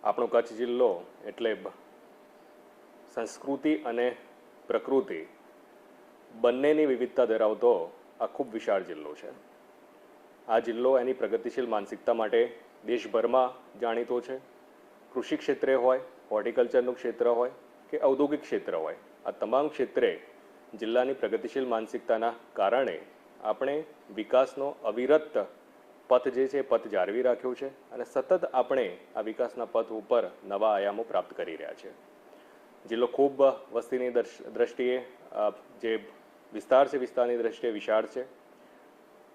આપણો કચ્છ જિલ્લો એટલે સંસ્કૃતિ અને પ્રકૃતિ બંનેની વિવિધતા ધરાવતો આ ખૂબ વિશાળ જિલ્લો છે. આ જિલ્લો એની પ્રગતિશીલ માનસિકતા માટે દેશભરમાં જાણીતો છે. કૃષિ ક્ષેત્રે હોય, હોર્ટિકલ્ચરનું ક્ષેત્ર હોય કે ઔદ્યોગિક ક્ષેત્ર હોય, આ તમામ ક્ષેત્રે જિલ્લાની પ્રગતિશીલ માનસિકતાના કારણે આપણે વિકાસનો અવિરત પથ જે છે પથ જાળવી રાખ્યો છે અને સતત આપણે આ વિકાસના પથ ઉપર નવા આયામો પ્રાપ્ત કરી રહ્યા છે. જિલ્લો ખૂબ વસ્તીની દ્રષ્ટિએ જે વિસ્તાર છે વિસ્તારની દ્રષ્ટિએ વિશાળ છે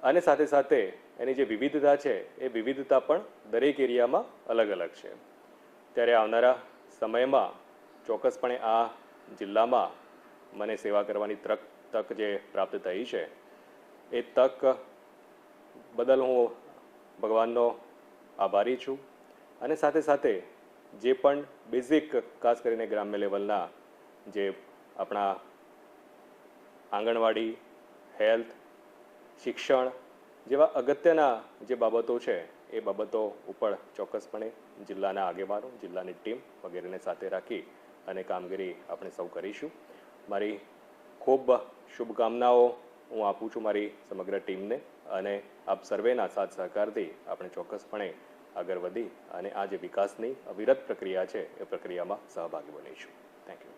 અને સાથે સાથે એની જે વિવિધતા છે એ વિવિધતા પણ દરેક એરિયામાં અલગ અલગ છે. ત્યારે આવનારા સમયમાં ચોક્કસપણે આ જિલ્લામાં મને સેવા કરવાની તક જે પ્રાપ્ત થઈ છે એ તક બદલ હું ભગવાનનો આભારી છું અને સાથે સાથે જે પણ બેઝિક ખાસ કરીને ગ્રામ્ય લેવલના જે આપણા આંગણવાડી, હેલ્થ, શિક્ષણ જેવા અગત્યના જે બાબતો છે એ બાબતો ઉપર ચોક્કસપણે જિલ્લાના આગેવાનો, જિલ્લાની ટીમ વગેરેને સાથે રાખી અને કામગીરી આપણે સૌ કરીશું. મારી ખૂબ શુભકામનાઓ હું આપું છું મારી સમગ્ર ટીમને અને આપ સર્વેના સાથ સહકારથી આપણે ચોક્કસપણે આગળ વધી અને આ જે વિકાસની અવિરત પ્રક્રિયા છે એ પ્રક્રિયામાં સહભાગી બનીશું. Thank you.